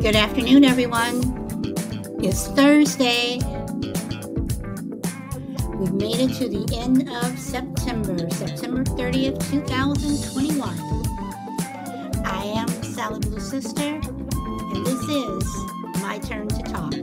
Good afternoon, everyone. It's Thursday. We've made it to the end of September 30th, 2021. I am Sally Blue Sister, and this is My Turn to Talk.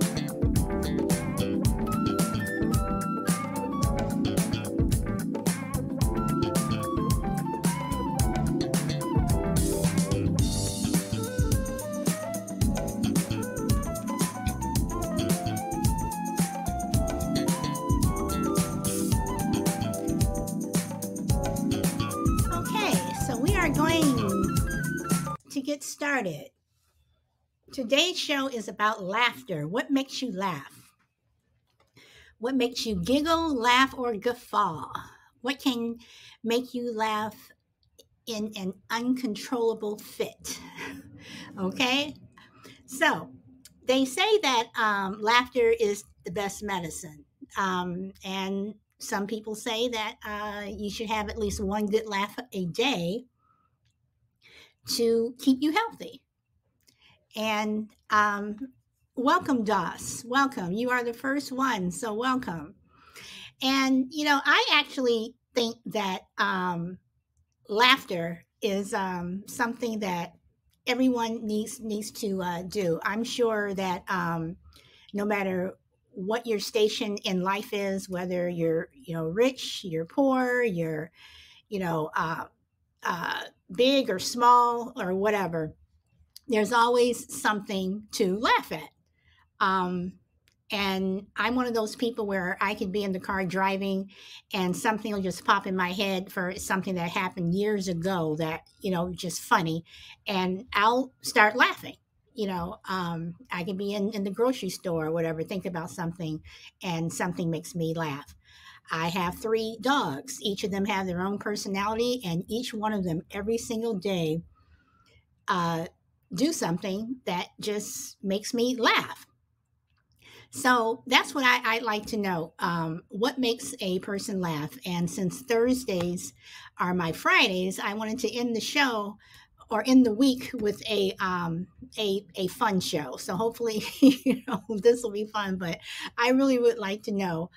Get started. Today's show is about laughter. What makes you laugh? What makes you giggle, laugh, or guffaw? What can make you laugh in an uncontrollable fit? Okay, so they say that laughter is the best medicine, and some people say that you should have at least one good laugh a day to keep you healthy. And welcome, Doss. Welcome. You are the first one, so welcome. And I actually think that laughter is something that everyone needs to do. I'm sure that no matter what your station in life is, whether you're rich, you're poor, you're big or small or whatever, there's always something to laugh at. And I'm one of those people where I could be in the car driving and something will just pop in my head for something that happened years ago that, just funny. And I'll start laughing. I could be in the grocery store or whatever, think about something and something makes me laugh. I have 3 dogs. Each of them have their own personality, and each one of them every single day do something that just makes me laugh. So that's what I'd like to know. What makes a person laugh? And since Thursdays are my Fridays, I wanted to end the show or end the week with a fun show. So hopefully, this will be fun. But I really would like to know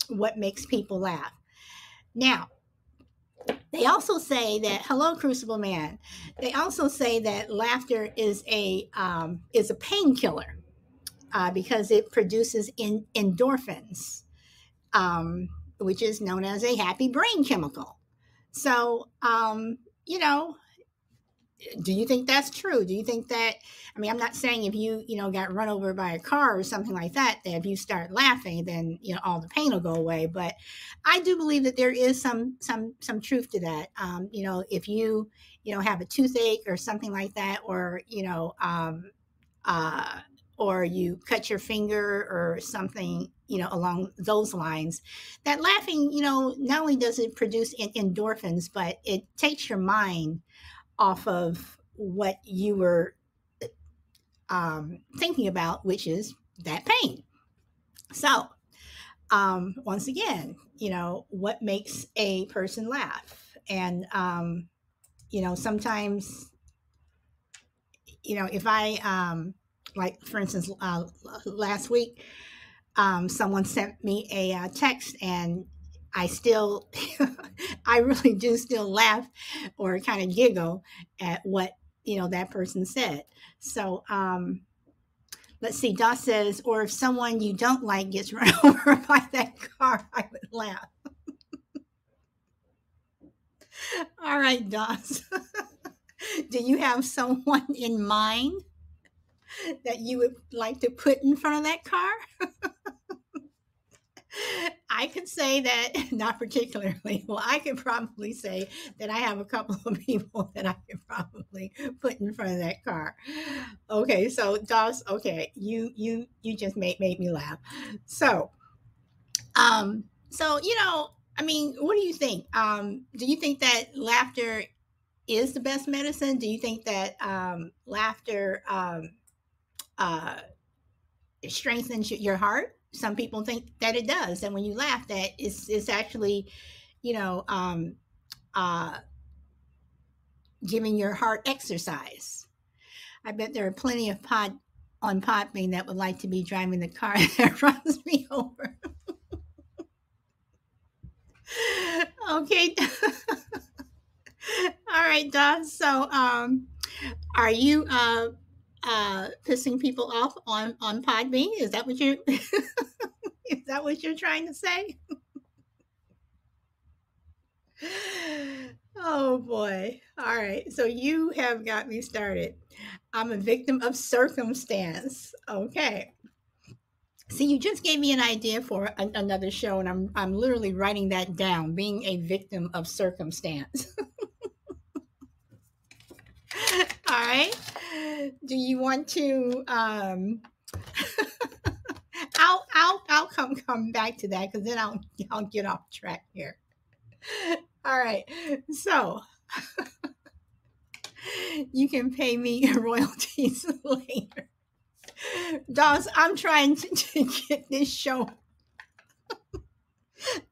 what makes people laugh. Now, they also say that, hello, Crucible Man. They also say that laughter is a painkiller because it produces endorphins, which is known as a happy brain chemical. So, do you think that's true? Do you think that? I mean, I'm not saying if you got run over by a car or something like that, that if you start laughing, then all the pain will go away. But I do believe that there is some truth to that. If you have a toothache or something like that, or or you cut your finger or something along those lines, that laughing not only does it produce endorphins, but it takes your mind off of what you were thinking about, which is that pain. So, once again, what makes a person laugh? And, sometimes, if I, like, for instance, last week, someone sent me a text and I still, I really do still laugh or kind of giggle at what, that person said. So, let's see, Doss says, or if someone you don't like gets run over by that car, I would laugh. All right, Doss. Do you have someone in mind that you would like to put in front of that car? I could say that, not particularly. Well, I could probably say that I have a couple of people that I could probably put in front of that car. Okay, so Doss, okay, you just made me laugh. So, I mean, what do you think? Do you think that laughter is the best medicine? Do you think that laughter strengthens your heart? Some people think that it does, and when you laugh, that it's actually, giving your heart exercise. I bet there are plenty of on Podbean that would like to be driving the car that runs me over. Okay. All right, Doc. So, are you pissing people off on Podbean? Is that what you is that what you're trying to say? Oh boy. All right. So you have got me started. I'm a victim of circumstance. Okay. See, you just gave me an idea for another show, and I'm literally writing that down. Being a victim of circumstance. All right. Do you want to? I'll come back to that because then I'll get off track here. All right. So you can pay me royalties later. Dawes, I'm trying to get this show.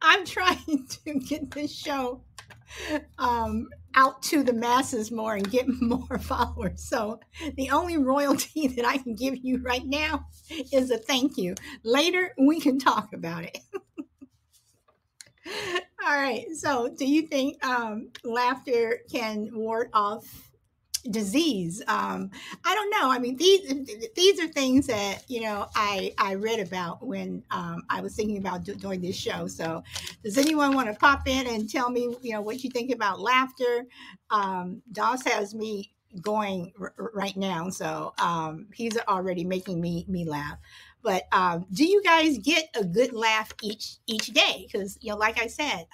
I'm trying to get this show out to the masses more and get more followers. So the only royalty that I can give you right now is a thank you. Later, we can talk about it. All right. So do you think laughter can ward off disease? I don't know. I mean, these are things that I read about when I was thinking about doing this show. So does anyone want to pop in and tell me what you think about laughter? Dawes has me going right now, so he's already making me laugh. But do you guys get a good laugh each day? Because like I said,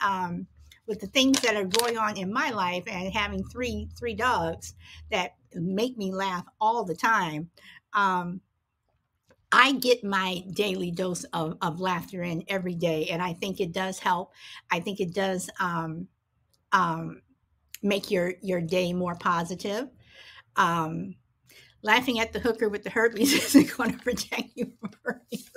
with the things that are going on in my life and having three dogs that make me laugh all the time, I get my daily dose of laughter in every day, and I think it does help. I think it does make your day more positive. Laughing at the hooker with the herpes isn't going to protect you from herpes.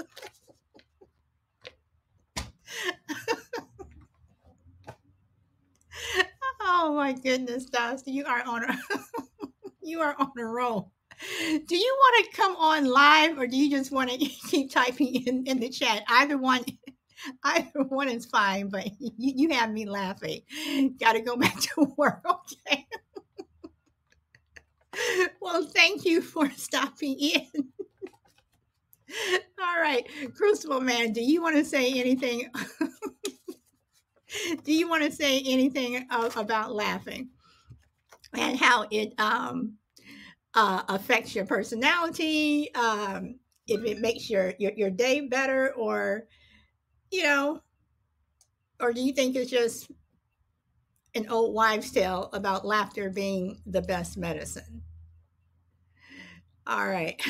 Oh my goodness, Dawes, you are on a roll. Do you want to come on live, or do you just want to keep typing in the chat? Either one is fine, but you have me laughing. Got to go back to work, okay? Well, thank you for stopping in. All right, Crucible Man, do you want to say anything? Do you want to say anything about laughing and how it affects your personality? If it makes your day better, or or do you think it's just an old wives' tale about laughter being the best medicine? All right.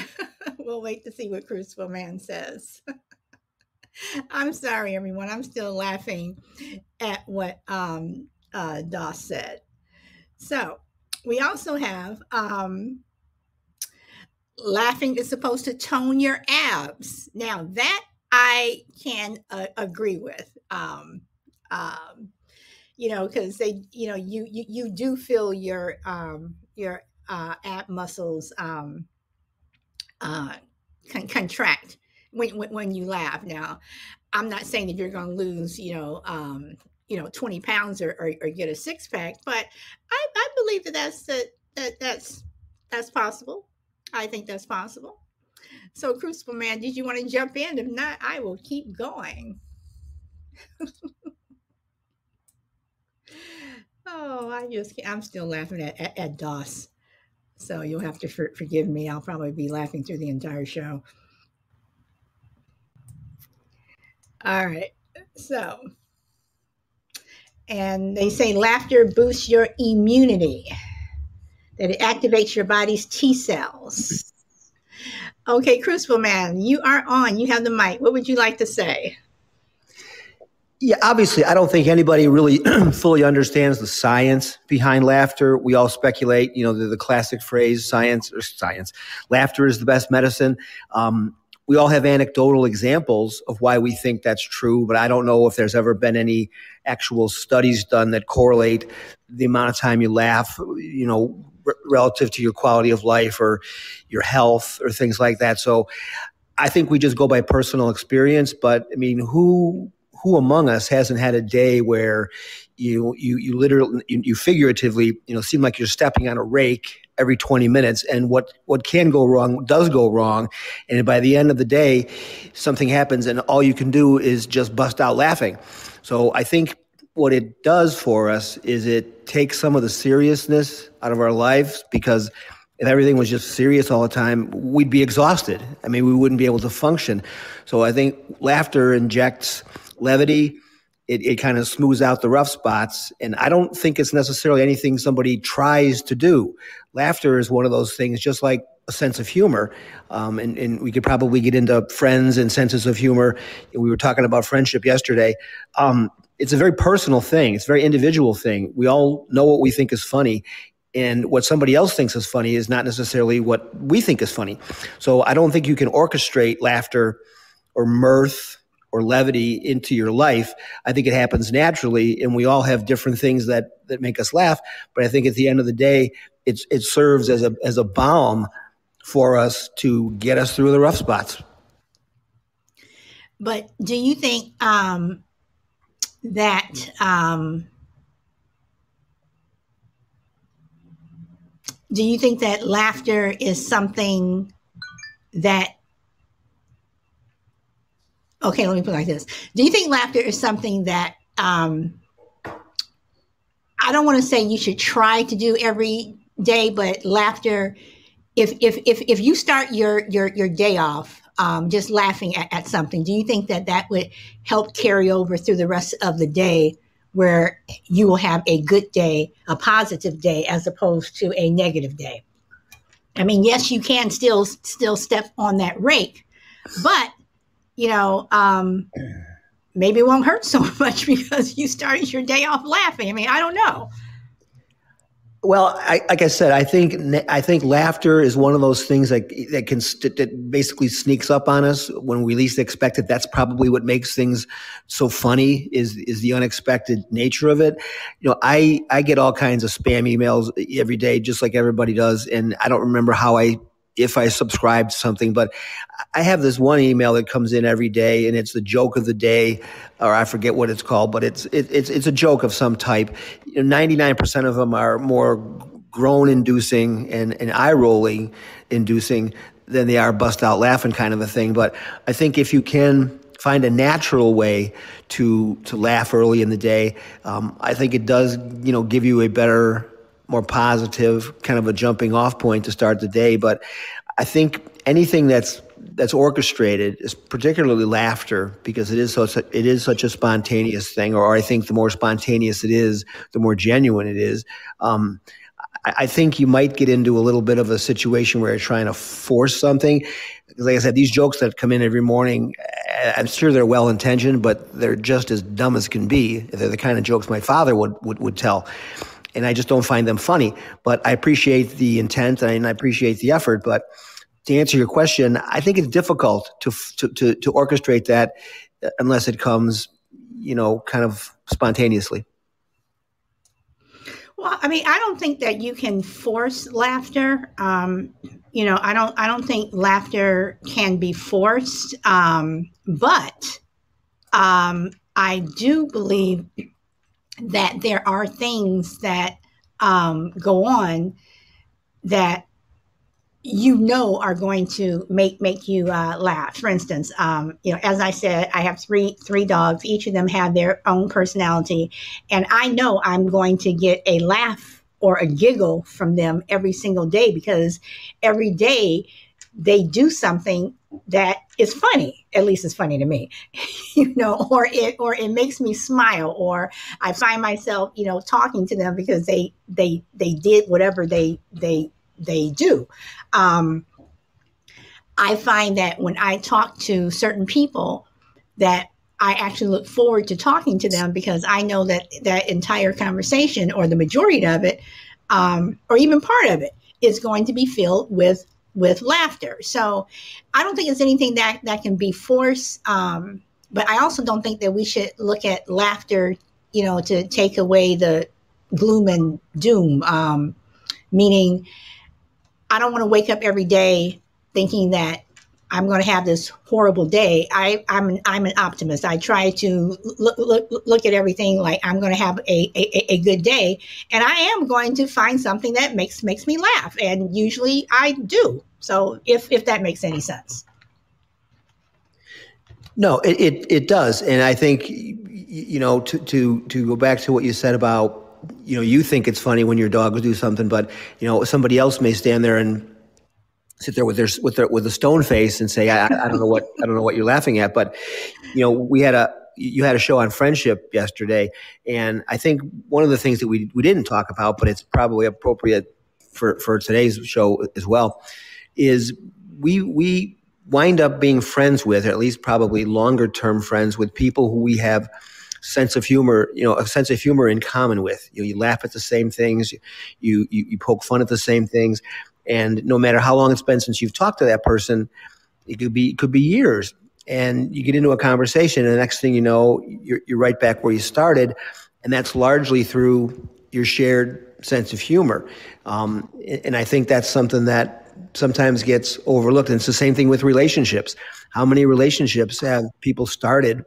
We'll wait to see what Crucible Man says. I'm sorry, everyone. I'm still laughing at what Dawes said. So we also have laughing is supposed to tone your abs. Now that I can agree with. Because they, you do feel your ab muscles contract when you laugh. Now, I'm not saying that you're going to lose, 20 pounds or get a six pack, but I believe that's possible. I think that's possible. So, Crucible Man, did you want to jump in? If not, I will keep going. Oh, I'm still laughing at Dawes. So you'll have to forgive me. I'll probably be laughing through the entire show. All right. So, and they say laughter boosts your immunity, that it activates your body's T cells. Okay, Crucible Man, you are on. You have the mic. What would you like to say? Yeah, obviously, I don't think anybody really fully understands the science behind laughter. We all speculate, the classic phrase, science, laughter is the best medicine. We all have anecdotal examples of why we think that's true, but I don't know if there's ever been any actual studies done that correlate the amount of time you laugh, relative to your quality of life or your health or things like that. So I think we just go by personal experience. But I mean, who among us hasn't had a day where you literally, you figuratively, seem like you're stepping on a rake every 20 minutes, and what can go wrong does go wrong, and by the end of the day, something happens, and all you can do is just bust out laughing. So I think what it does for us is it takes some of the seriousness out of our lives, because if everything was just serious all the time, we'd be exhausted. I mean, we wouldn't be able to function. So I think laughter injects levity. It kind of smooths out the rough spots. And I don't think it's necessarily anything somebody tries to do. Laughter is one of those things, just like a sense of humor. And we could probably get into friends and senses of humor. We were talking about friendship yesterday. It's a very personal thing. It's a very individual thing. We all know what we think is funny. And what somebody else thinks is funny is not necessarily what we think is funny. So I don't think you can orchestrate laughter or mirth or levity into your life. I think it happens naturally, and we all have different things that make us laugh. But I think at the end of the day, it serves as a balm for us to get us through the rough spots. But do you think that laughter is something that, okay, let me put it like this. Do you think laughter is something that, I don't want to say you should try to do every day, but laughter, if you start your day off just laughing at something, do you think that would help carry over through the rest of the day, where you will have a good day, a positive day, as opposed to a negative day? I mean, yes, you can still step on that rake, but maybe it won't hurt so much because you started your day off laughing. I mean, I don't know. Well, like I said, I think laughter is one of those things that basically sneaks up on us when we least expect it. That's probably what makes things so funny is the unexpected nature of it. I get all kinds of spam emails every day, just like everybody does, and I don't remember if I subscribe to something, but I have this one email that comes in every day, and it's the joke of the day, or I forget what it's called, but it's a joke of some type. 99% of them are more groan-inducing and eye-rolling inducing than they are bust-out-laughing kind of a thing. But I think if you can find a natural way to laugh early in the day, I think it does give you a better, more positive kind of a jumping off point to start the day. But I think anything that's orchestrated, is particularly laughter, because it is such a spontaneous thing, or I think the more spontaneous it is, the more genuine it is. I think you might get into a little bit of a situation where you're trying to force something. Because like I said, these jokes that come in every morning, I'm sure they're well-intentioned, but they're just as dumb as can be. They're the kind of jokes my father would tell. And I just don't find them funny. But I appreciate the intent and I appreciate the effort. But to answer your question, I think it's difficult to orchestrate that unless it comes, kind of spontaneously. Well, I mean, I don't think that you can force laughter. I don't think laughter can be forced. But I do believe that there are things that go on that are going to make you laugh. For instance, as I said, I have three dogs. Each of them have their own personality, and I know I'm going to get a laugh or a giggle from them every single day, because every day they do something that is funny. At least it's funny to me, or it makes me smile, or I find myself, talking to them because they did whatever they do. I find that when I talk to certain people, that I actually look forward to talking to them, because I know that that entire conversation, or the majority of it, or even part of it, is going to be filled with laughter. So I don't think it's anything that can be forced. But I also don't think that we should look at laughter, to take away the gloom and doom. meaning I don't want to wake up every day thinking that I'm going to have this horrible day. I'm an optimist. I try to look at everything like I'm going to have a good day, and I am going to find something that makes me laugh, and usually I do. So if that makes any sense. No, it does, and I think to go back to what you said about you think it's funny when your dog will do something, but somebody else may stand there and sit there with a stone face and say, I don't know what you're laughing at. But you had a show on friendship yesterday, and I think one of the things that we didn't talk about, but it's probably appropriate for today's show as well, is we wind up being friends with, or at least probably longer term friends with, people who we have a sense of humor in common with. You laugh at the same things, you poke fun at the same things. And no matter how long it's been since you've talked to that person, it could be years, and you get into a conversation, and the next thing you know, you're right back where you started, and that's largely through your shared sense of humor. And I think that's something that sometimes gets overlooked. And it's the same thing with relationships. How many relationships have people started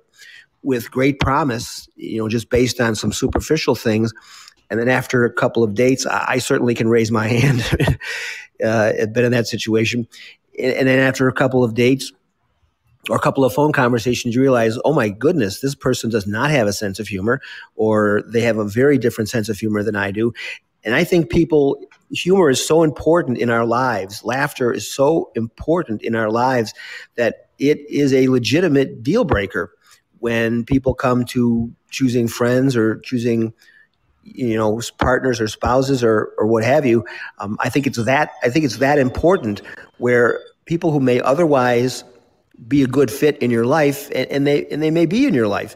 with great promise, just based on some superficial things, and then after a couple of dates, I certainly can raise my hand. I've been in that situation. And then after a couple of dates or a couple of phone conversations, you realize, oh my goodness, this person does not have a sense of humor, or they have a very different sense of humor than I do. And I think humor is so important in our lives. Laughter is so important in our lives that it is a legitimate deal breaker when people come to choosing friends or choosing partners or spouses or what have you. I think it's that important, where people who may otherwise be a good fit in your life, and they may be in your life,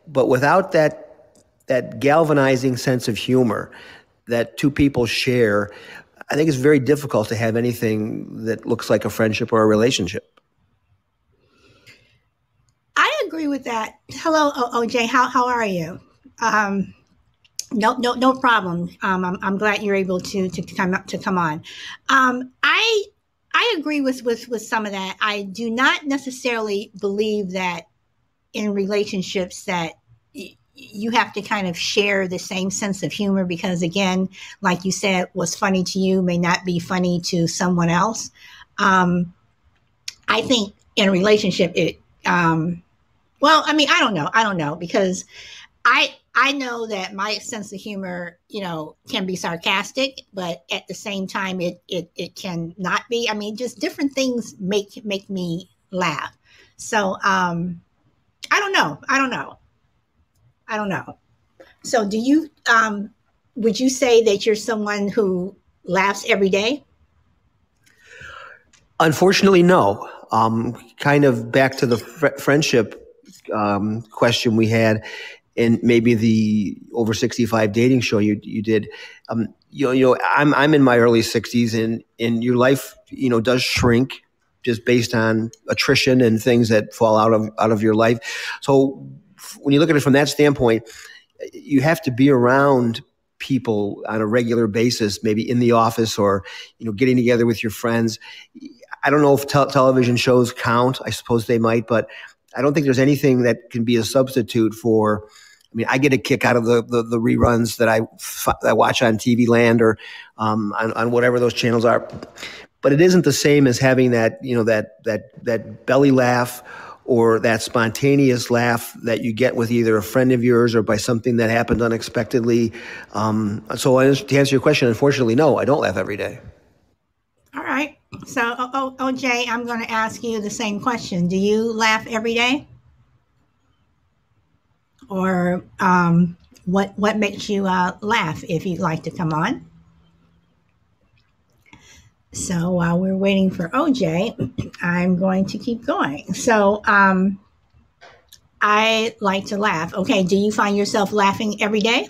but without that galvanizing sense of humor that two people share, I think it's very difficult to have anything that looks like a friendship or a relationship. I agree with that. Hello, OJ. How are you? No problem. I'm glad you're able to come on. I agree with some of that. I do not necessarily believe that in relationships that you have to kind of share the same sense of humor, because again, like you said, what's funny to you may not be funny to someone else. I think in a relationship, well, I mean, I don't know, because I know that my sense of humor, can be sarcastic, but at the same time, it can not be. I mean, just different things make me laugh. So I don't know. So do you? Would you say that you're someone who laughs every day? Unfortunately, no. Kind of back to the friendship question we had, and maybe the over 65 dating show you did. I'm in my early 60s, and your life does shrink just based on attrition and things that fall out of your life. So when you look at it from that standpoint, you have to be around people on a regular basis, maybe in the office or getting together with your friends. I don't know if television shows count. I suppose they might, but I don't think there's anything that can be a substitute for. I mean, I get a kick out of the reruns that I watch on TV Land or on whatever those channels are, but it isn't the same as having that that belly laugh or that spontaneous laugh that you get with either a friend of yours or by something that happened unexpectedly. So to answer your question, unfortunately, no, I don't laugh every day. All right. So, OJ, I'm going to ask you the same question. Do you laugh every day? Or what makes you laugh, if you'd like to come on? So while we're waiting for OJ, I'm going to keep going. So I like to laugh. Okay, do you find yourself laughing every day?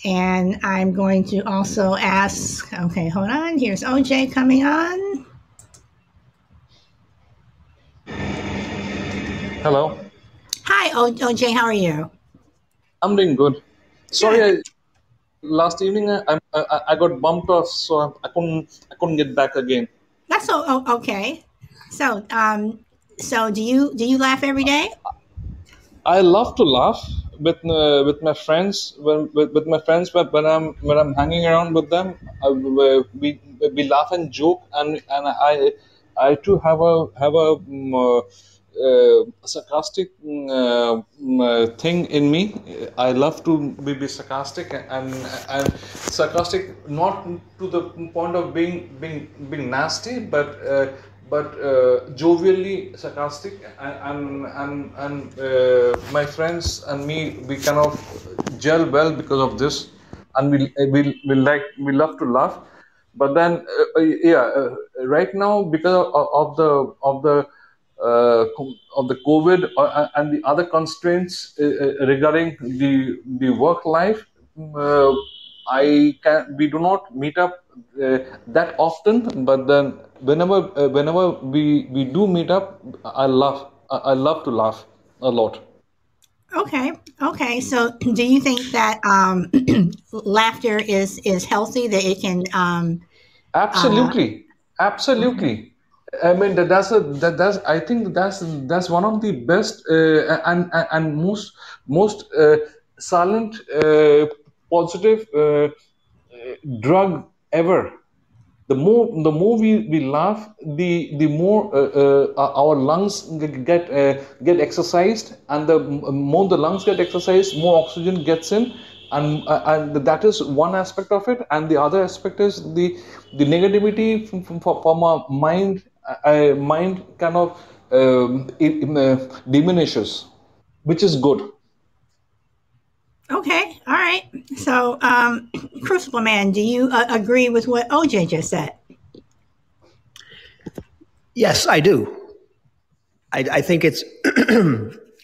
And I'm going to also ask, okay, hold on. Here's OJ coming on. Hello. Hi, Hi, OJ. How are you? I'm doing good. Sorry, Good. last evening I got bumped off, so I couldn't get back again. That's okay. So, so do you laugh every day? I love to laugh with my friends with my friends when I'm hanging around with them. We laugh and joke, and I too have a sarcastic thing in me. I love to be sarcastic and sarcastic, not to the point of being nasty, but jovially sarcastic, and my friends and me, we kind of gel well because of this, and we love to laugh. But then right now, because of the COVID and the other constraints regarding the work life, I can we do not meet up that often. But then whenever we do meet up, I love to laugh a lot. Okay. Okay. So, do you think that laughter is healthy? That it can uh, Absolutely, okay. absolutely. I mean that's I think that's one of the best and most silent positive drug ever. The more we laugh, the more our lungs get exercised, and the more the lungs get exercised, more oxygen gets in, and that is one aspect of it. And the other aspect is the negativity from our mind kind of diminishes, which is good. Okay. All right. So, Crucible Man, do you agree with what OJ just said? Yes, I do. I think it's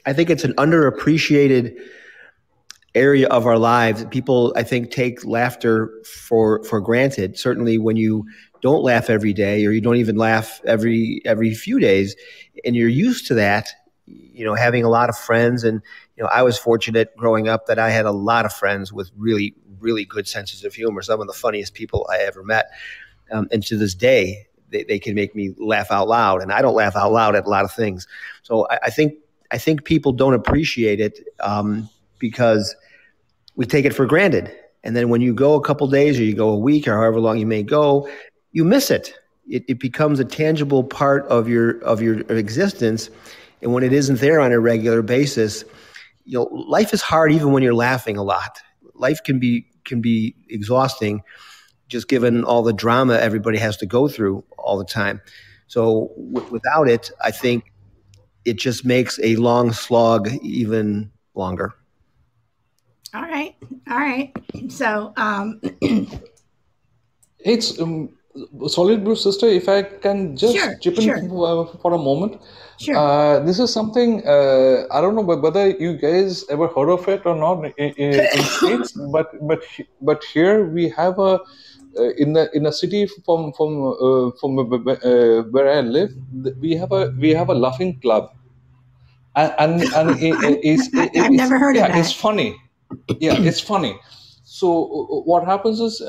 I think it's an underappreciated area of our lives. People, I think, take laughter for granted. Certainly, when you don't laugh every day, or you don't even laugh every few days, and you're used to that, having a lot of friends. And I was fortunate growing up that I had a lot of friends with really good senses of humor. Some of the funniest people I ever met, and to this day, they can make me laugh out loud. And I don't laugh out loud at a lot of things. So I think people don't appreciate it, because we take it for granted. And then when you go a couple days, or you go a week, or however long you may go, you miss it. It becomes a tangible part of your existence. And when it isn't there on a regular basis, life is hard even when you're laughing a lot. Life can be exhausting, just given all the drama everybody has to go through all the time. So without it, I think it just makes a long slog even longer. All right. All right. So, It's Solid Blue Sister. If I can sure. just chip in Sure. for a moment, Sure. this is something I don't know whether you guys ever heard of it or not in states, but here we have a in a city from where I live, we have a laughing club, and I've never heard of yeah, it's that. funny. Yeah, it's funny. So what happens is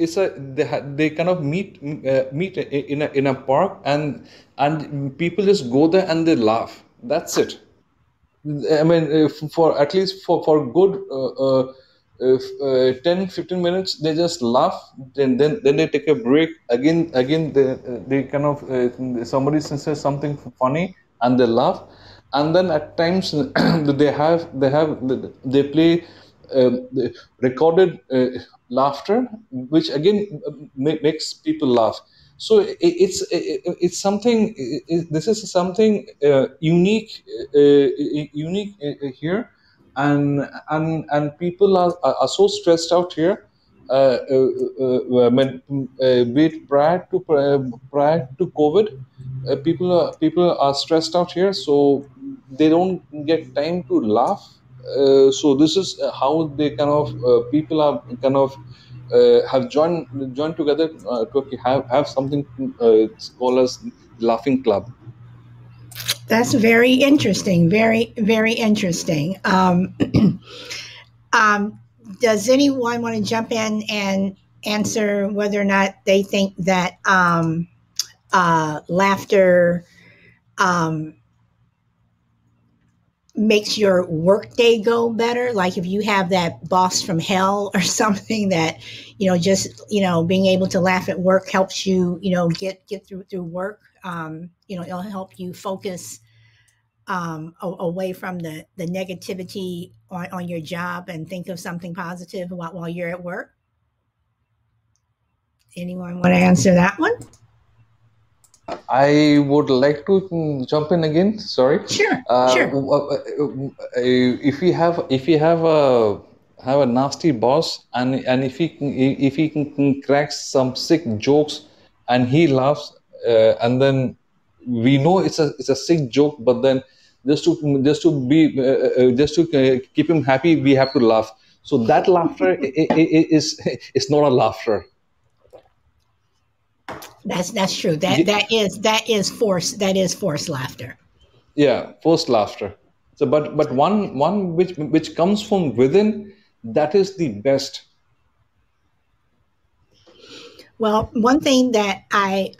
it's a they kind of meet in a park, and people just go there and they laugh. That's it. I mean, for at least for good 10-15 minutes, they just laugh. Then they take a break. Again they kind of somebody says something funny, and they laugh. And then at times they play the recorded laughter, which again makes people laugh. So it's something. This is something unique here, and people are so stressed out here. Be it prior to COVID, people are stressed out here, so they don't get time to laugh. So this is how they kind of people are kind of have joined together to have something called as laughing club. That's very interesting. Very, very interesting. Um, does anyone want to jump in and answer whether or not they think that laughter um, makes your workday go better? Like if you have that boss from hell or something that, just, being able to laugh at work helps you, get through work. It'll help you focus away from the negativity on your job and think of something positive while you're at work. Anyone want to answer that one? I would like to jump in again. Sorry. Sure, sure. If you have a nasty boss, and if he cracks some sick jokes, and he laughs, and then we know it's a sick joke, but then just to keep him happy, we have to laugh. So that laughter is not a laughter. That's true. That is forced laughter. Yeah, forced laughter. So but one which comes from within, that is the best. Well, one thing that I've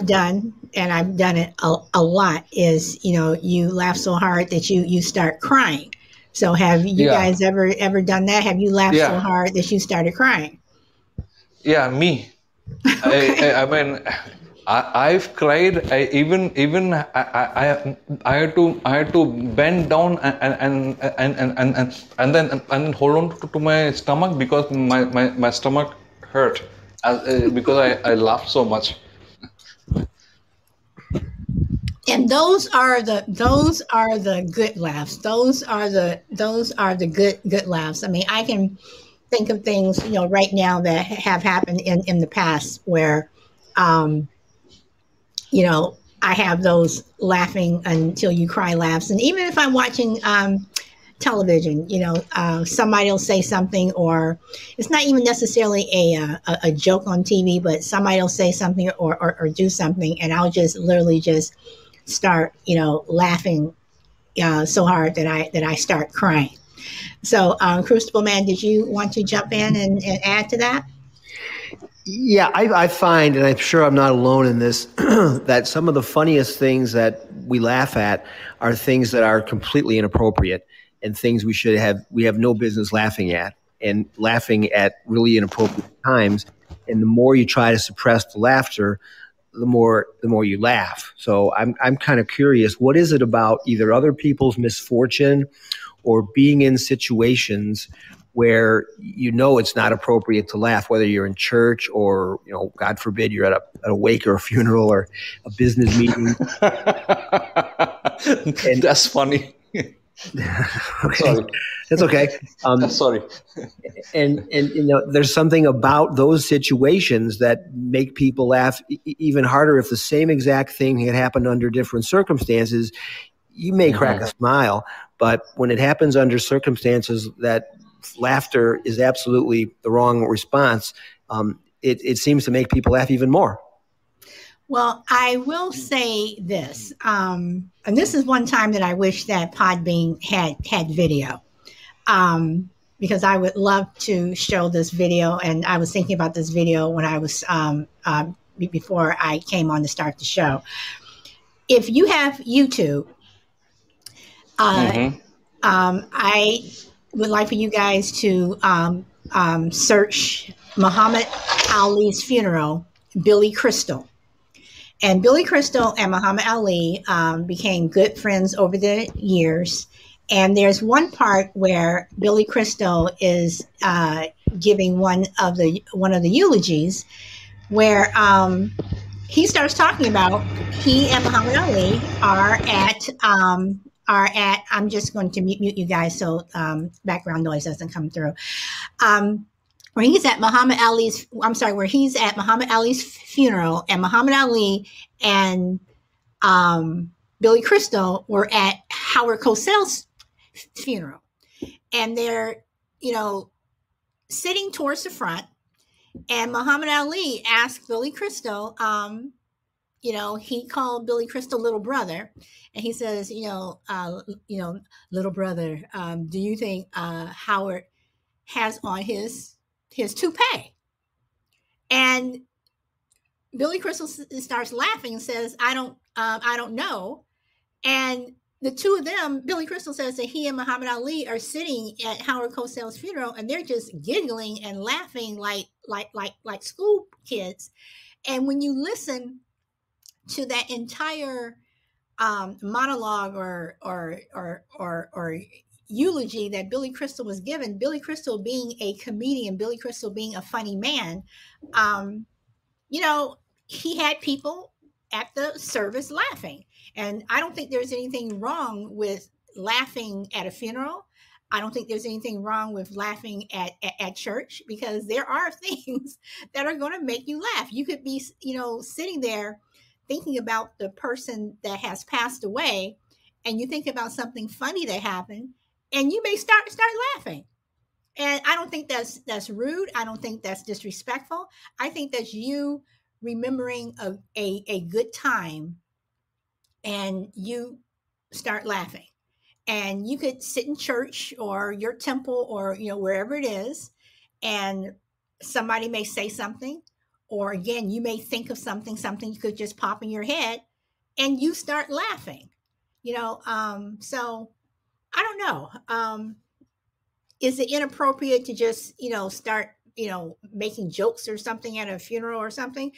done, and I've done it a lot, is you laugh so hard that you start crying. So have you Yeah, guys ever done that? Have you laughed so yeah, hard that you started crying? yeah, me. I Okay. I, I mean, I've cried. I had to bend down and then hold on to my stomach, because my stomach hurt, because I laughed so much. And those are the good laughs. Those are the good laughs. I mean, I can think of things, right now that have happened in the past where, um, I have those laughing until you cry laughs. And even if I'm watching television, somebody will say something, or it's not even necessarily a joke on TV, but somebody will say something or do something, and I'll just literally just start, laughing so hard that I start crying. So, Crucible Man, did you want to jump in and add to that? Yeah, I find, and I'm sure I'm not alone in this, that some of the funniest things that we laugh at are things that are completely inappropriate, and things we have no business laughing at, and laughing at really inappropriate times. And the more you try to suppress the laughter, the more you laugh. So I'm kind of curious, what is it about either other people's misfortune or being in situations where it's not appropriate to laugh, whether you're in church or, God forbid, you're at a wake or a funeral or a business meeting. And That's funny. okay, Sorry. that's okay. Sorry. And there's something about those situations that make people laugh even harder. If the same exact thing had happened under different circumstances, you may crack a smile, but when it happens under circumstances that laughter is absolutely the wrong response, it seems to make people laugh even more. Well, I will say this, and this is one time that I wish that Podbean had video, because I would love to show this video, and I was thinking about this video when I was before I came on to start the show. If you have YouTube, Mm-hmm. I would like for you guys to search Muhammad Ali's funeral, Billy Crystal. And Billy Crystal and Muhammad Ali became good friends over the years. And there's one part where Billy Crystal is giving one of the eulogies, where he starts talking about he and Muhammad Ali are at. I'm just going to mute you guys so background noise doesn't come through. Where he's at Muhammad Ali's funeral, and Muhammad Ali and Billy Crystal were at Howard Cosell's funeral, and they're sitting towards the front, and Muhammad Ali asked Billy Crystal, he called Billy Crystal little brother, and he says, little brother, do you think Howard has on his toupee? And Billy Crystal starts laughing and says, I don't know. And the two of them, Billy Crystal says that he and Muhammad Ali are sitting at Howard Cosell's funeral, and they're just giggling and laughing like school kids. And when you listen to that entire monologue or eulogy that Billy Crystal was given, Billy Crystal being a comedian, Billy Crystal being a funny man, he had people at the service laughing. And I don't think there's anything wrong with laughing at a funeral. I don't think there's anything wrong with laughing at church, because there are things that are going to make you laugh. You could be, sitting there thinking about the person that has passed away, and you think about something funny that happened, and you may start laughing. And I don't think that's rude. I don't think that's disrespectful. I think that's you remembering a good time, and you start laughing. And you could sit in church or your temple or wherever it is, and somebody may say something, or again, you may think of something could just pop in your head, and you start laughing. So I don't know. Is it inappropriate to just start making jokes or something at a funeral or something?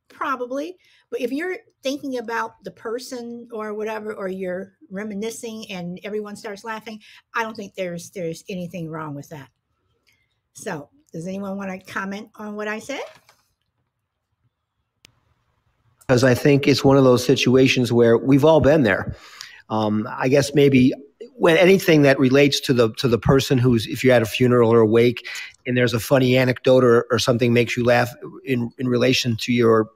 Probably. But if you're thinking about the person or whatever, or you're reminiscing and everyone starts laughing, I don't think there's anything wrong with that. So does anyone want to comment on what I said? Because I think it's one of those situations where we've all been there. I guess maybe when anything that relates to the person who's, if you're at a funeral or a wake and there's a funny anecdote or something makes you laugh in relation to your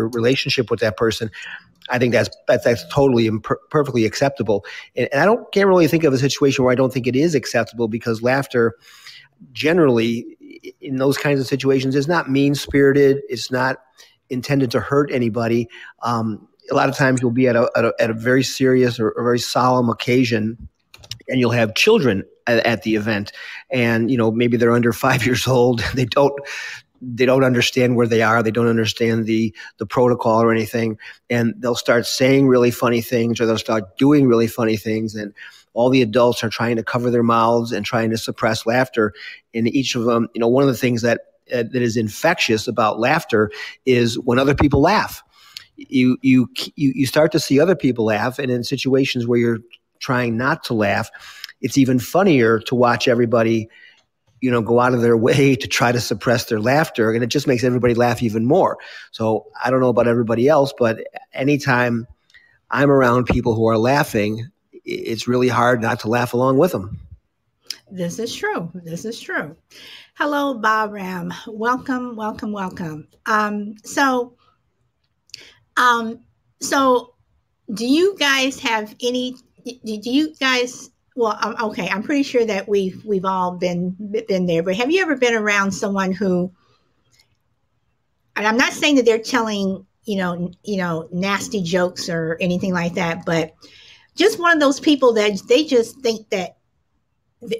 relationship with that person, I think that's totally and perfectly acceptable. And I can't really think of a situation where I don't think it is acceptable, because laughter generally in those kinds of situations is not mean-spirited. It's not intended to hurt anybody. A lot of times you'll be at a very serious or a very solemn occasion, and you'll have children at the event, and maybe they're under 5 years old. They don't understand where they are. They don't understand the protocol or anything, and they'll start saying really funny things, or they'll start doing really funny things, and all the adults are trying to cover their mouths and trying to suppress laughter. And each of them, one of the things that is infectious about laughter is when other people laugh. You start to see other people laugh, and in situations where you're trying not to laugh, it's even funnier to watch everybody go out of their way to try to suppress their laughter, and it just makes everybody laugh even more. So I don't know about everybody else, but anytime I'm around people who are laughing, it's really hard not to laugh along with them. This is true. Hello, Bob Ram. Welcome. So do you guys have any, well, okay, I'm pretty sure that we've all been there, but have you ever been around someone who, and I'm not saying that they're telling, nasty jokes or anything like that, but just one of those people that they just think that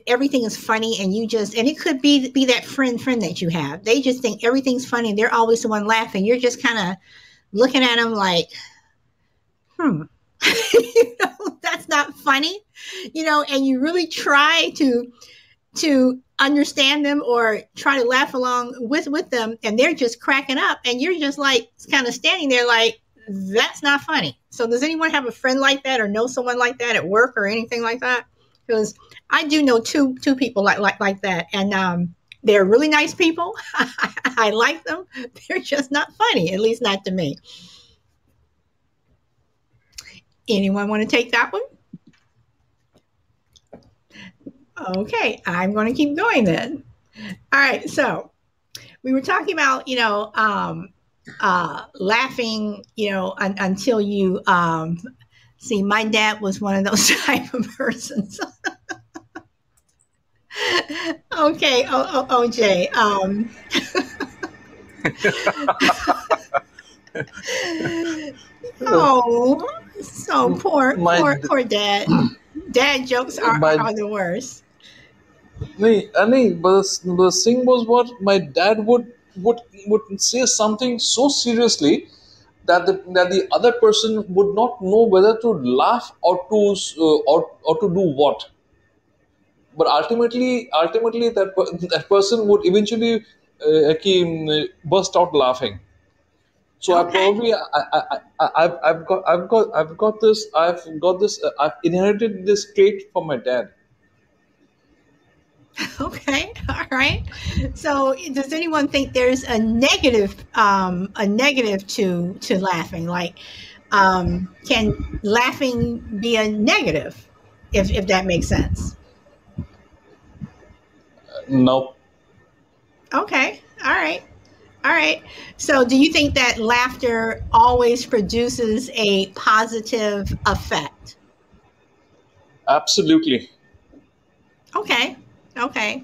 everything is funny, and and it could be that friend that you have. They just think everything's funny, and they're always the one laughing. You're just kind of looking at them like, that's not funny, and you really try to understand them or try to laugh along with them, and they're just cracking up, and you're just like kind of standing there like, that's not funny. So does anyone have a friend like that, or know someone like that at work or anything like that? Because I do know two people like that, and they're really nice people. I like them. They're just not funny, at least not to me. Anyone want to take that one? Okay, I'm going to keep going then. All right, so we were talking about, laughing, until you see. My dad was one of those type of persons. Okay, OJ. Oh, so My poor dad. Dad jokes my are the worst. but the thing was what my dad would say something so seriously that the other person would not know whether to laugh or or to do what. But ultimately that person would eventually burst out laughing. So I Okay. probably I've got this I've inherited this trait from my dad. Okay. All right. So, does anyone think there's a negative to laughing? Like, can laughing be a negative, if that makes sense? No, Okay. All right. All right. So, do you think that laughter always produces a positive effect? absolutely. Okay. Okay.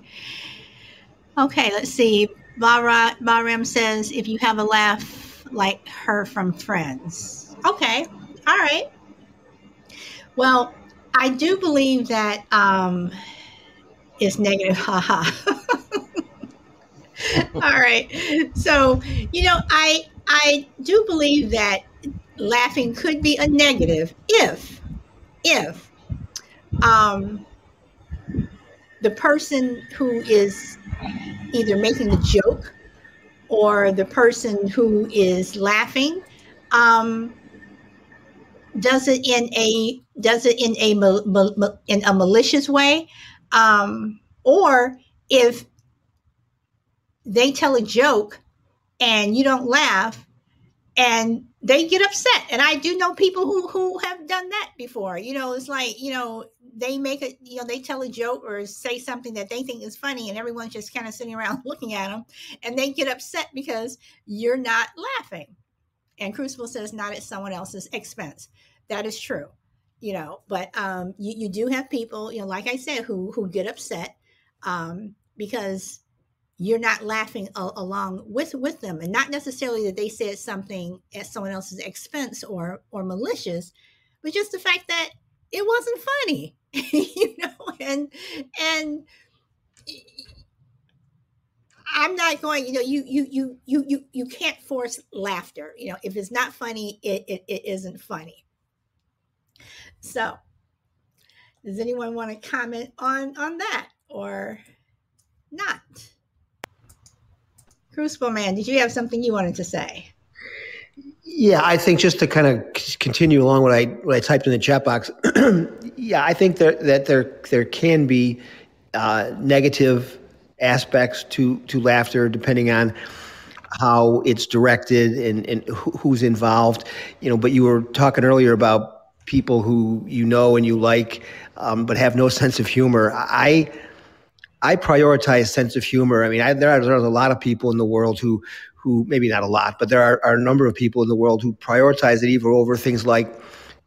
Okay. Let's see. Bahram says, if you have a laugh like her from Friends. Okay. All right. Well, I do believe that it's negative. Haha. All right. So, I do believe that laughing could be a negative if um the person who is either making the joke or the person who is laughing um does it in a in a malicious way, or if they tell a joke and you don't laugh and they get upset. And I do know people who have done that before. It's like, they make it, they tell a joke or say something that they think is funny, and everyone's just kind of sitting around looking at them, and they get upset because you're not laughing. And Crucible says, not at someone else's expense. That is true. But you do have people, like I said, who get upset because you're not laughing along with them, and not necessarily that they said something at someone else's expense or malicious, but just the fact that it wasn't funny. And I'm not going, you can't force laughter. If it's not funny, it isn't funny. So, does anyone want to comment on that or not? Crucible Man, did you have something you wanted to say? Yeah, I think just to kind of continue along what I typed in the chat box. Yeah, I think that there can be negative aspects to laughter depending on how it's directed and who's involved. But you were talking earlier about people who and you like, but have no sense of humor. I prioritize sense of humor. I mean, there's a lot of people in the world who maybe not a lot, but there are a number of people in the world who prioritize it either over things like,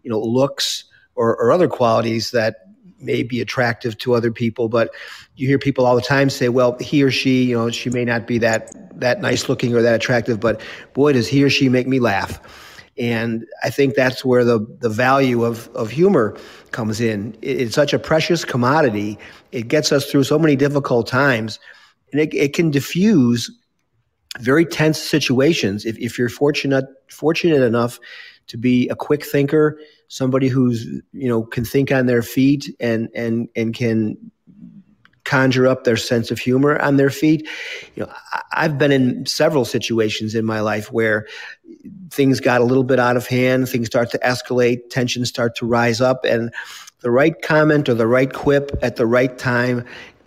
looks or other qualities that may be attractive to other people. But you hear people all the time say, well, he or she, she may not be that nice looking or that attractive, but boy, does he or she make me laugh. And I think that's where the value of humor comes in. It's such a precious commodity. It gets us through so many difficult times, and it can diffuse very tense situations. If you're fortunate enough to be a quick thinker, somebody who's can think on their feet and can conjure up their sense of humor on their feet. I've been in several situations in my life where things got a little bit out of hand, things start to escalate, tensions start to rise up, and the right comment or the right quip at the right time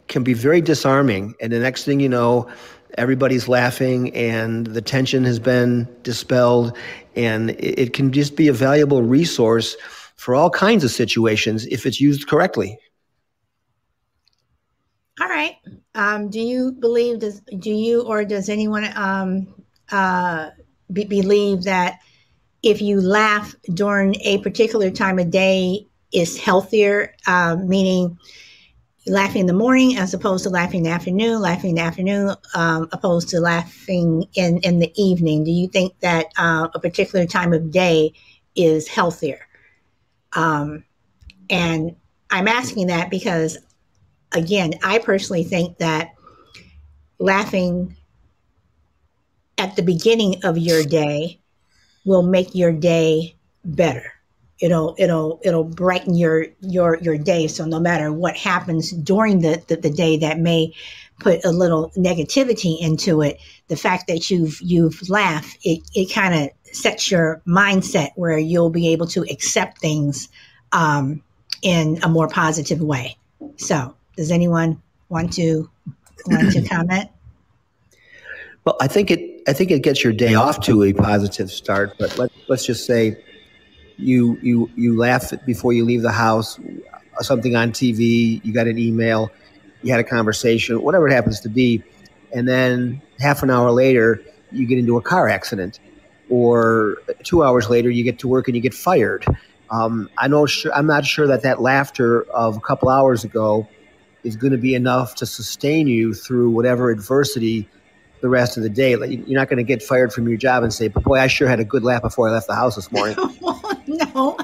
can be very disarming. And the next thing you know, everybody's laughing and the tension has been dispelled, and it can just be a valuable resource for all kinds of situations if it's used correctly. All right. Do you believe, does anyone believe that if you laugh during a particular time of day is healthier, meaning laughing in the morning as opposed to laughing in the afternoon opposed to laughing in the evening? Do you think that a particular time of day is healthier. And I'm asking that because, again, I personally think that laughing at the beginning of your day will make your day better. It'll brighten your day. So no matter what happens during the day that may put a little negativity into it, the fact that you've laughed, it kind of sets your mindset where you'll be able to accept things in a more positive way. So does anyone want to comment? Well, I think it gets your day off to a positive start. But let's just say you laugh before you leave the house, something on TV, you got an email, you had a conversation, whatever it happens to be, and then half an hour later you get into a car accident, or 2 hours later you get to work and you get fired. I'm not sure that laughter of a couple hours ago is going to be enough to sustain you through whatever adversity the rest of the day. Like, you're not going to get fired from your job and say, "But boy, I sure had a good laugh before I left the house this morning." No.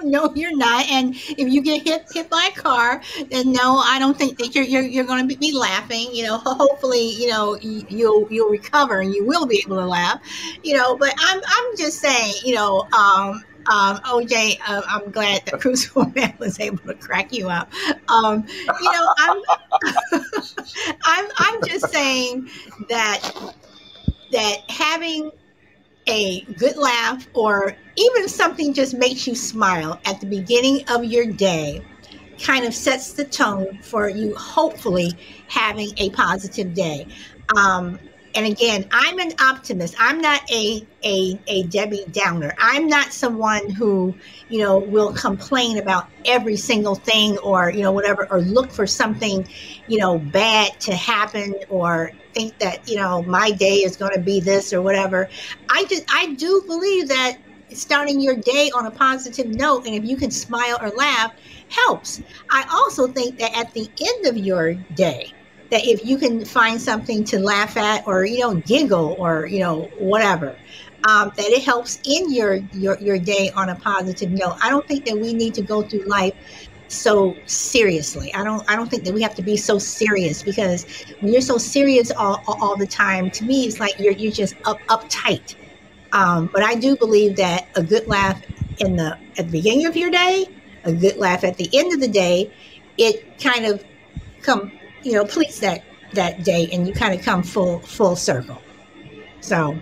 No, you're not. And if you get hit by a car, then no, I don't think that you're going to be laughing. Hopefully, you'll recover and you will be able to laugh. But I'm just saying, OJ, I'm glad that Crucible Man was able to crack you up. I'm I'm just saying that having a good laugh, or even if something just makes you smile at the beginning of your day, kind of sets the tone for you hopefully having a positive day. And again, I'm an optimist. I'm not a Debbie Downer. I'm not someone who, will complain about every single thing, or, whatever, or look for something, bad to happen, or think that, my day is going to be this or whatever. I do believe that starting your day on a positive note, and if you can smile or laugh, helps. I also think that at the end of your day, that if you can find something to laugh at, or giggle, or whatever, that it helps in your day on a positive note. I don't think that we need to go through life so seriously. I don't think that we have to be so serious, because when you're so serious all the time, to me it's like you're just uptight. But I do believe that a good laugh at the beginning of your day, a good laugh at the end of the day, it kind of completes that day, and you kind of come full circle. So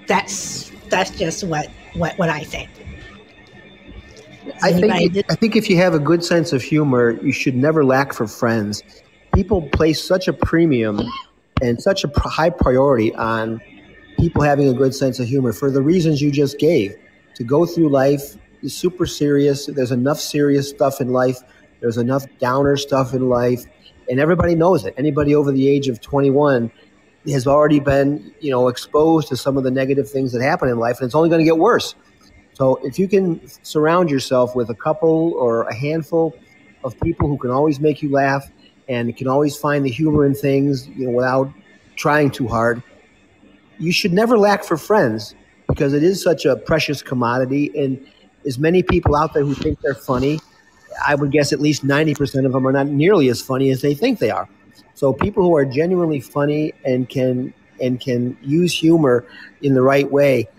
that's just what I think. I think if you have a good sense of humor, you should never lack for friends. People place such a premium and such a high priority on people having a good sense of humor for the reasons you just gave. To go through life is super serious. There's enough serious stuff in life. There's enough downer stuff in life, and everybody knows it. Anybody over the age of 21 has already been, exposed to some of the negative things that happen in life, and it's only going to get worse. So if you can surround yourself with a couple or a handful of people who can always make you laugh and can always find the humor in things, without trying too hard, you should never lack for friends, because it is such a precious commodity. And as many people out there who think they're funny, I would guess at least 90% of them are not nearly as funny as they think they are. So people who are genuinely funny and can use humor in the right way,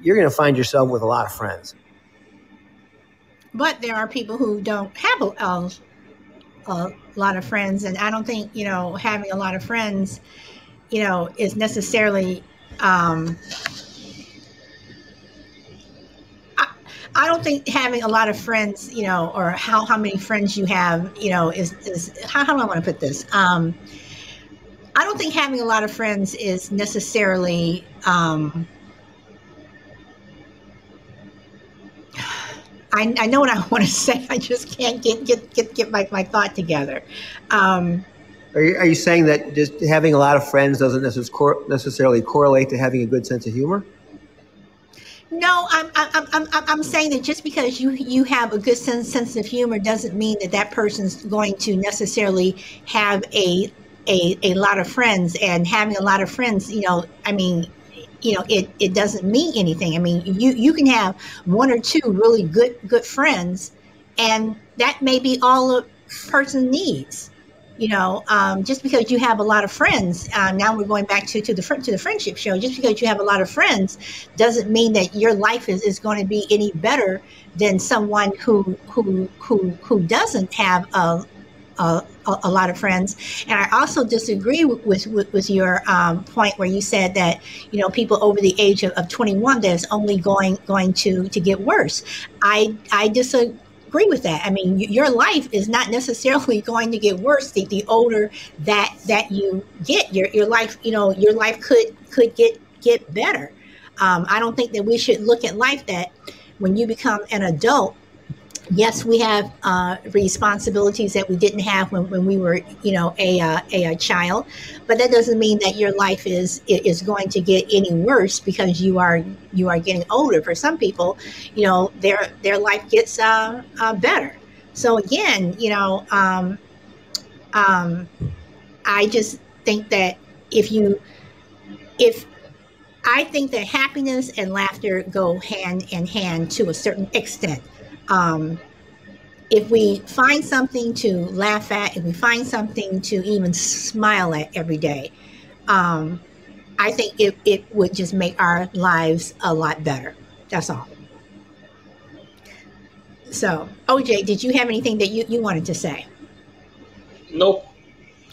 you're going to find yourself with a lot of friends. But there are people who don't have a lot of friends, and I don't think having a lot of friends is necessarily I don't think having a lot of friends, or how many friends you have, is how do I want to put this? I don't think having a lot of friends is necessarily I know what I want to say. I just can't get my thought together. Are you saying that just having a lot of friends doesn't necessarily correlate to having a good sense of humor? No, I'm saying that just because you have a good sense of humor doesn't mean that person's going to necessarily have a a lot of friends, and having a lot of friends, I mean, it doesn't mean anything. I mean, you can have one or two really good friends, and that may be all a person needs. Just because you have a lot of friends, now we're going back to the friendship show. Just because you have a lot of friends doesn't mean that your life is going to be any better than someone who doesn't have a lot of friends. And I also disagree with your point where you said that people over the age of 21, that it's only going to get worse. I disagree with that. I mean, your life is not necessarily going to get worse the older that you get. Your life, your life could get better. I don't think that we should look at life that when you become an adult, yes, we have responsibilities that we didn't have when we were, a child, but that doesn't mean that your life is going to get any worse because you are getting older. For some people, their life gets better. So again, I just think that if I think that happiness and laughter go hand in hand to a certain extent. If we find something to laugh at, if we find something to even smile at every day, I think it would just make our lives a lot better. That's all. So, OJ, did you have anything that you wanted to say? Nope.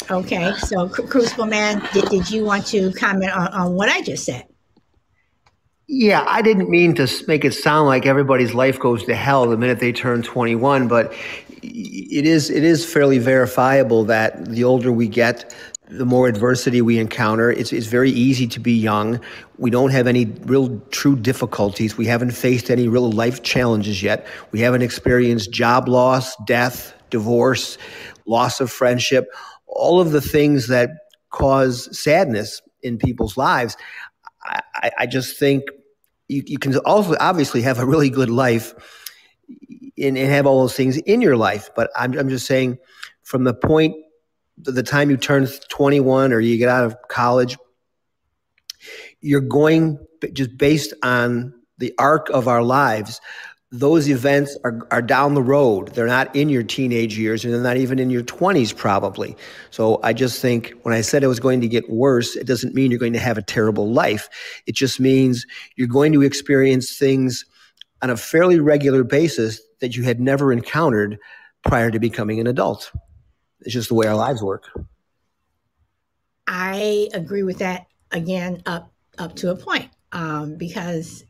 Okay, so Crucible Man, did you want to comment on what I just said? Yeah, I didn't mean to make it sound like everybody's life goes to hell the minute they turn 21, but it is fairly verifiable that the older we get, the more adversity we encounter. It's very easy to be young. We don't have any real true difficulties. We haven't faced any real life challenges yet. We haven't experienced job loss, death, divorce, loss of friendship, all of the things that cause sadness in people's lives. I just think you can also obviously have a really good life and have all those things in your life. But I'm just saying, from the point, the time you turn 21 or you get out of college, you're going, just based on the arc of our lives, those events are down the road. They're not in your teenage years, and they're not even in your 20s probably. So I just think when I said it was going to get worse, it doesn't mean you're going to have a terrible life. It just means you're going to experience things on a fairly regular basis that you had never encountered prior to becoming an adult. It's just the way our lives work. I agree with that again, up to a point, because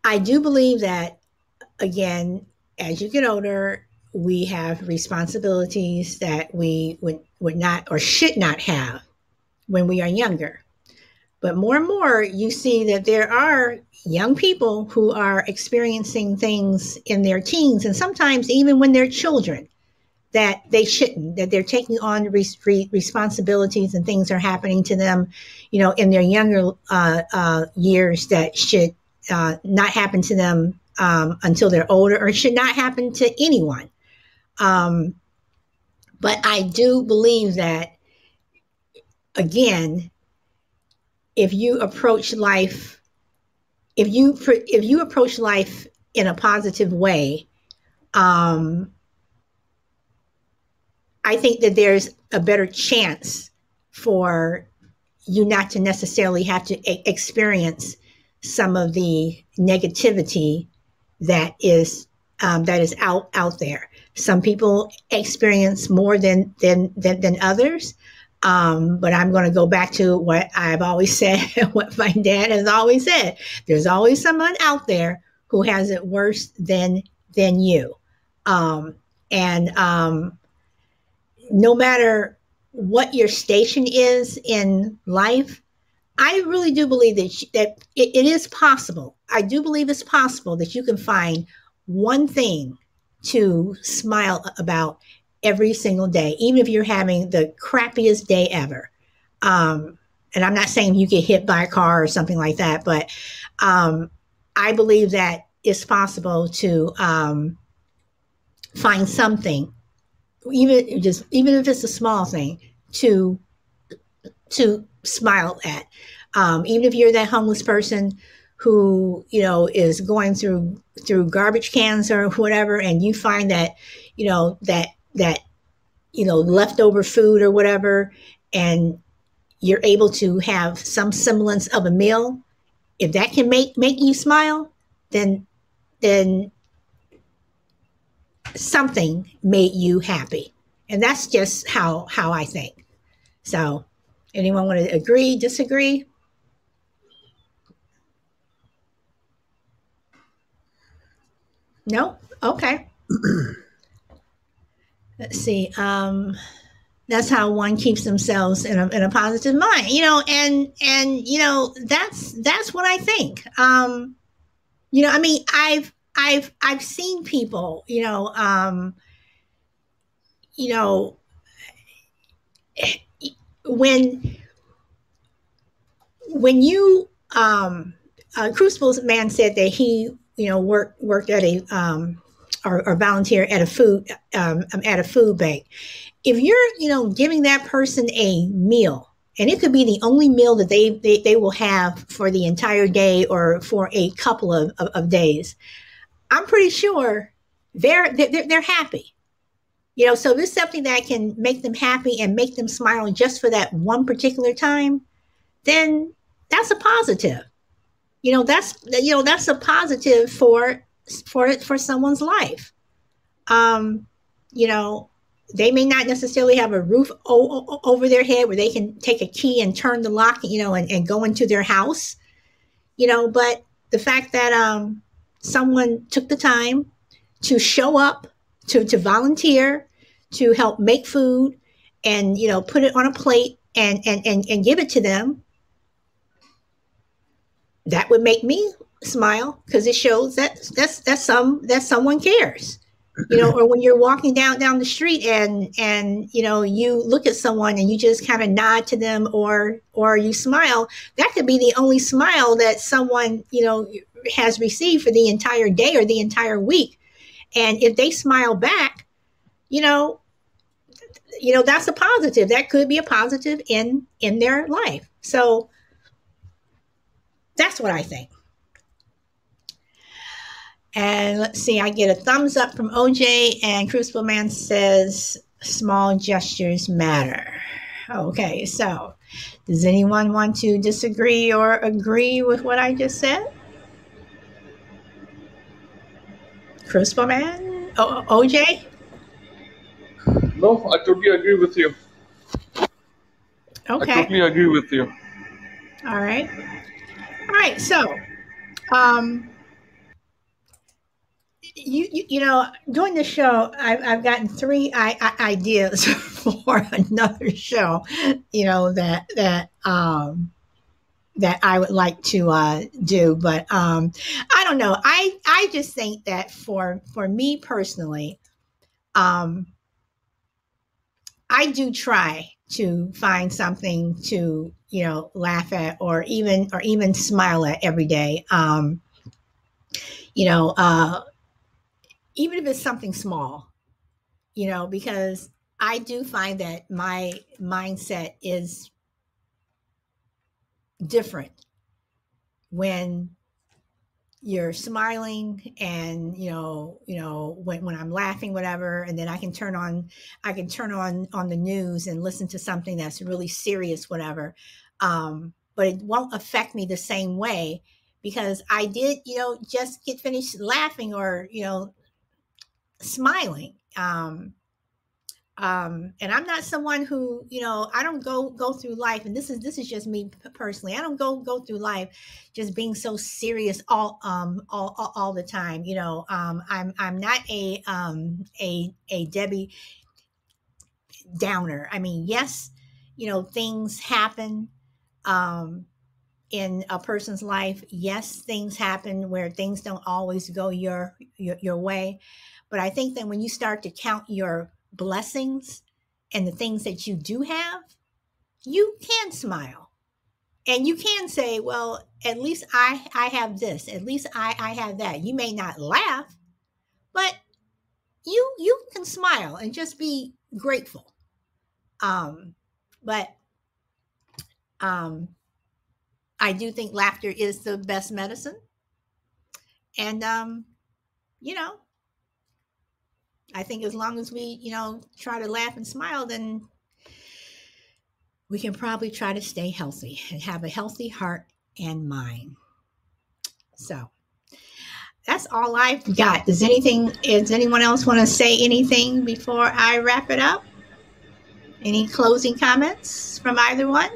I do believe that, again, as you get older, we have responsibilities that we would not or should not have when we are younger. But more and more, you see that there are young people who are experiencing things in their teens, and sometimes even when they're children, that they shouldn't, that they're taking on responsibilities, and things are happening to them, in their younger years that should not happen to them until they're older, or should not happen to anyone. But I do believe that, again, if you approach life in a positive way, I think that there's a better chance for you not to necessarily have to experience some of the negativity that is out there. Some people experience more than others. But I'm going to go back to what I've always said, what my dad has always said. There's always someone out there who has it worse than you. And no matter what your station is in life, I really do believe that it is possible. I do believe it's possible that you can find one thing to smile about every single day, even if you're having the crappiest day ever. And I'm not saying you get hit by a car or something like that, but I believe that it's possible to find something even if it's a small thing, to smile at. Even if you're that homeless person who is going through garbage cans or whatever, and you find that that leftover food or whatever, and you're able to have some semblance of a meal, if that can make you smile, then something made you happy. And that's just how I think. So, anyone want to agree, disagree? No? Okay. Let's see. That's how one keeps themselves in a positive mind, and that's what I think. I mean, I've seen people, when you Crucible's man said that he worked at a or volunteer at a food bank. If you're giving that person a meal, and it could be the only meal that they will have for the entire day or for a couple of days, I'm pretty sure they're happy. So if it's something that can make them happy and make them smile just for that one particular time, then that's a positive. That's a positive for someone's life. They may not necessarily have a roof over their head where they can take a key and turn the lock, and go into their house, but the fact that someone took the time to show up, to volunteer, to help make food, and put it on a plate and give it to them, that would make me smile, because it shows that someone cares. Or when you're walking down the street and you look at someone and you just kind of nod to them, or you smile, that could be the only smile that someone has received for the entire day or the entire week. And if they smile back, that's a positive. That could be a positive in their life. So that's what I think. And let's see, I get a thumbs up from OJ, and Crucible Man says small gestures matter. Okay, so does anyone want to disagree or agree with what I just said? Crucible Man? OJ? No, I totally agree with you. Okay. I totally agree with you. All right. So, during the show, I've gotten three ideas for another show, that I would like to do, but I don't know. I just think that for me personally, I do try to find something to laugh at, or even smile at every day. Even if it's something small, because I do find that my mindset is different when you're smiling, and when I'm laughing, whatever, and then I can turn on the news and listen to something that's really serious, whatever, but it won't affect me the same way, because I did just get finished laughing or smiling. And I'm not someone who, I don't go through life, and this is just me personally. I don't go through life just being so serious all the time. I'm not a Debbie Downer. I mean, yes, things happen in a person's life. Yes, things happen where things don't always go your way. But I think that when you start to count your blessings and the things that you do have, you can smile, and you can say, well, at least I have this, at least I have that. You may not laugh, but you can smile and just be grateful. But I do think laughter is the best medicine. And you know, I think as long as we, try to laugh and smile, then we can probably try to stay healthy and have a healthy heart and mind. So that's all I've got. Does anyone else want to say anything before I wrap it up? Any closing comments from either one?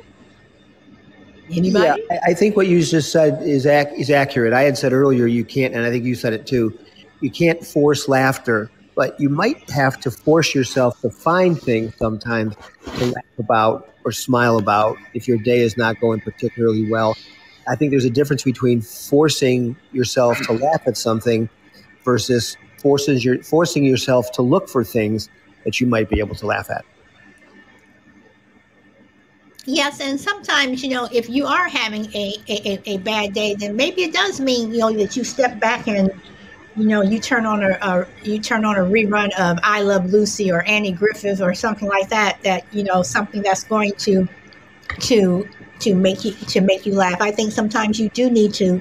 Anybody? Yeah, I think what you just said is accurate. I had said earlier you can't, and I think you said it too. You can't force laughter, but you might have to force yourself to find things sometimes to laugh about or smile about if your day is not going particularly well. I think there's a difference between forcing yourself to laugh at something versus forcing yourself to look for things that you might be able to laugh at. Yes, and sometimes, if you are having a bad day, then maybe it does mean, that you step back and, you turn on a rerun of I Love Lucy or Annie Griffith or something like that, something that's going to make you laugh. I think sometimes you do need to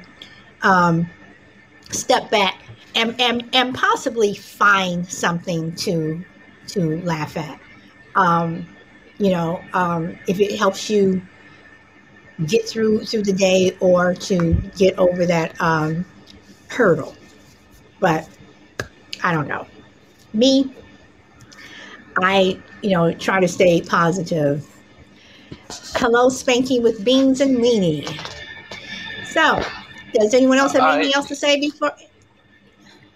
step back and possibly find something to laugh at. If it helps you get through the day or to get over that hurdle. But I don't know. Me, I, try to stay positive. Hello, Spanky with Beans and Weenie. So, does anyone else have anything else to say before?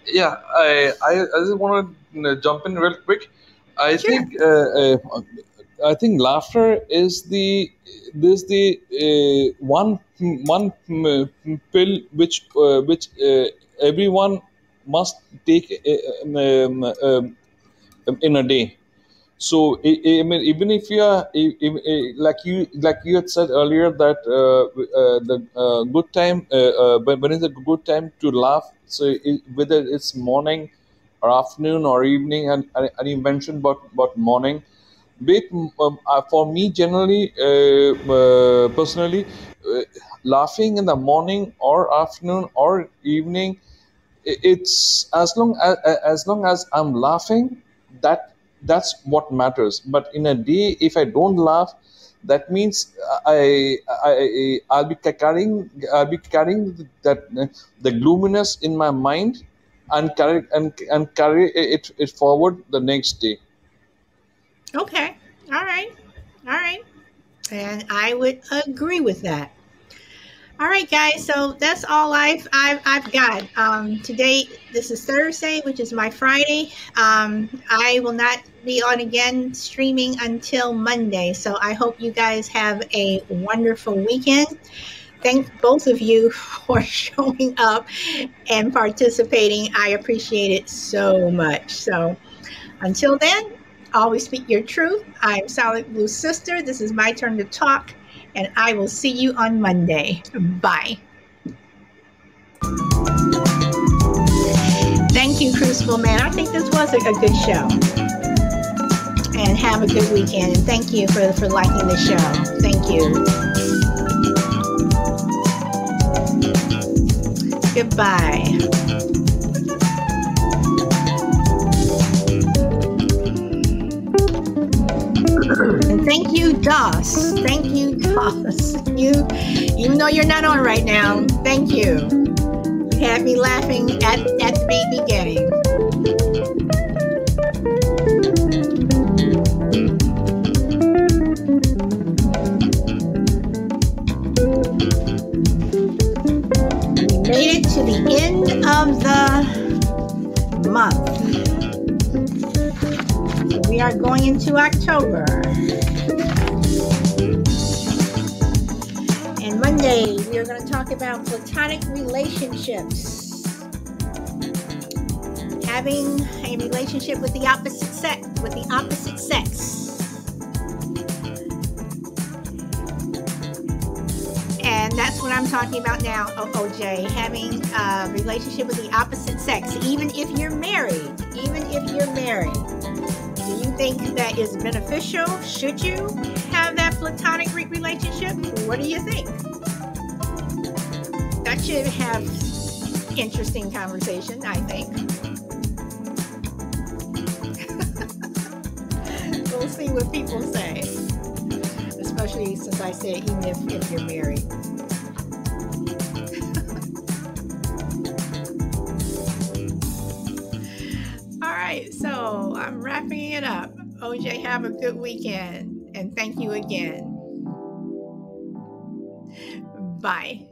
Yeah, I just want to jump in real quick. I Sure. think I think laughter is the one pill which everyone must take in a day. So I mean, even if you are like you had said earlier that the good time when is a good time to laugh? So whether it's morning or afternoon or evening, and you mentioned about morning. For me generally, personally, laughing in the morning or afternoon or evening, it's as long as I'm laughing, that's what matters. But in a day, if I don't laugh, that means I'll be carrying that the gloominess in my mind and carry it forward the next day. Okay. All right. And I would agree with that. All right, guys. So that's all I've got. Today, this is Thursday, which is my Friday. I will not be on again streaming until Monday. So I hope you guys have a wonderful weekend. Thank both of you for showing up and participating. I appreciate it so much. So until then, always speak your truth. I'm Solid Blue Sister. This is my turn to talk, and I will see you on Monday. Bye. Thank you, Crucible Man. I think this was a good show. And have a good weekend. And thank you for liking the show. Thank you. Goodbye. And thank you, DOS. Thank you, DOS. Even though you're not on right now, thank you. You had me laughing at the beginning. We made it to the end of the month. We are going into October. And Monday, we are going to talk about platonic relationships. Having a relationship with the opposite sex. And And that's what I'm talking about now, OJ, having a relationship with the opposite sex, even if you're married. Do you think that is beneficial? Should you have that platonic relationship? What do you think? That should have interesting conversation, I think. We'll see what people say, especially since I said even if you're married. All right, so I'm wrapping it up. OJ, have a good weekend, and thank you again. Bye.